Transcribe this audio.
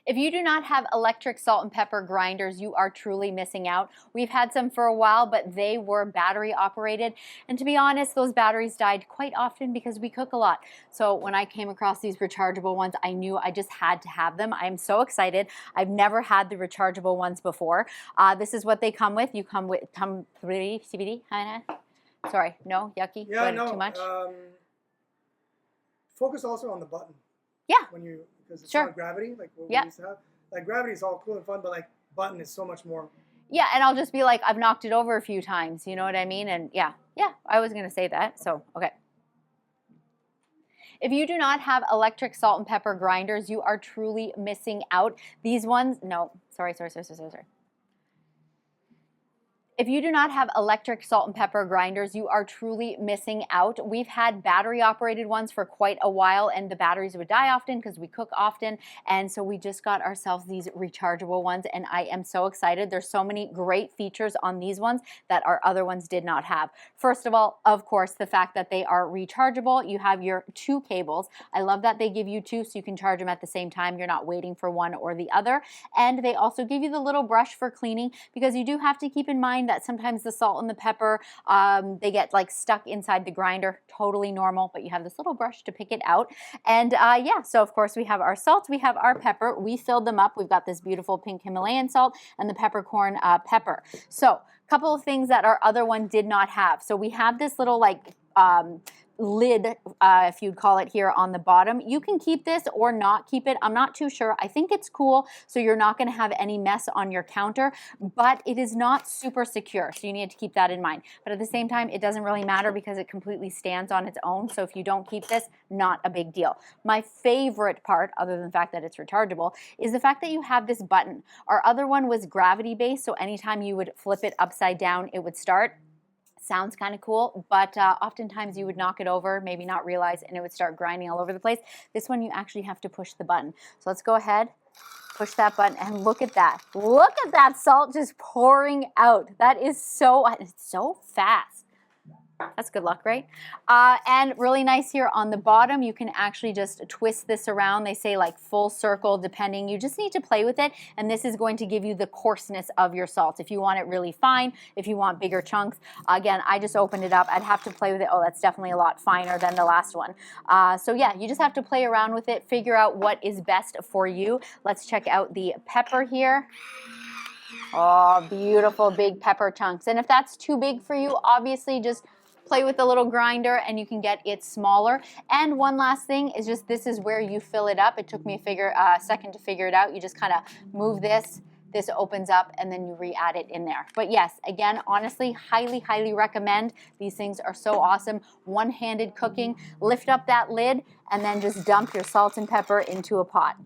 If you do not have electric salt and pepper grinders, you are truly missing out. We've had some for a while, but they were battery operated. And to be honest, those batteries died quite often because we cook a lot. So when I came across these rechargeable ones, I knew I just had to have them. I'm so excited. I've never had the rechargeable ones before. This is what they come with. You come with, CBD, sorry, no, yucky, yeah, no, too much? Focus also on the button. Yeah. When you, because it's Sure. not gravity, like what Yep. we used to have. Like gravity is all cool and fun, but like button is so much more. Yeah, and I'll just be like, I've knocked it over a few times, you know what I mean? And yeah, I was gonna say that, so, okay. If you do not have electric salt and pepper grinders, you are truly missing out. These ones, no, sorry. If you do not have electric salt and pepper grinders, you are truly missing out. We've had battery operated ones for quite a while, and the batteries would die often because we cook often, and so we just got ourselves these rechargeable ones, and I am so excited. There's so many great features on these ones that our other ones did not have. First of all, of course, the fact that they are rechargeable. You have your 2 cables. I love that they give you 2 so you can charge them at the same time. You're not waiting for one or the other. And they also give you the little brush for cleaning, because you do have to keep in mind that sometimes the salt and the pepper, they get like stuck inside the grinder. Totally normal, but you have this little brush to pick it out. And yeah, so of course we have our salt, we have our pepper. We filled them up. We've got this beautiful pink Himalayan salt and the peppercorn pepper. So a couple of things that our other one did not have. So we have this little like lid, if you'd call it, here on the bottom. You can keep this or not keep it. I'm not too sure. I think it's cool, so you're not going to have any mess on your counter, but it is not super secure, so you need to keep that in mind. But at the same time, it doesn't really matter because it completely stands on its own, so if you don't keep this, not a big deal. My favorite part, other than the fact that it's rechargeable, is the fact that you have this button. Our other one was gravity-based, so anytime you would flip it upside down, it would start. Sounds kind of cool, but oftentimes you would knock it over, maybe not realize, and it would start grinding all over the place. This one, you actually have to push the button. So let's go ahead, push that button, and look at that. Look at that salt just pouring out. That is it's so fast. That's good luck, right? And really nice here on the bottom, you can actually just twist this around. They say like full circle, depending. You just need to play with it, and this is going to give you the coarseness of your salt. If you want it really fine, if you want bigger chunks. Again, I just opened it up. I'd have to play with it. Oh, that's definitely a lot finer than the last one. So yeah, you just have to play around with it, figure out what is best for you. Let's check out the pepper here. Oh, beautiful big pepper chunks. And if that's too big for you, obviously just play with the little grinder and you can get it smaller. And one last thing is just, this is where you fill it up. It took me a second to figure it out. You just kind of move this opens up, and then you re-add it in there. But yes, again, honestly, highly recommend. These things are so awesome. One-handed cooking. Lift up that lid and then just dump your salt and pepper into a pot.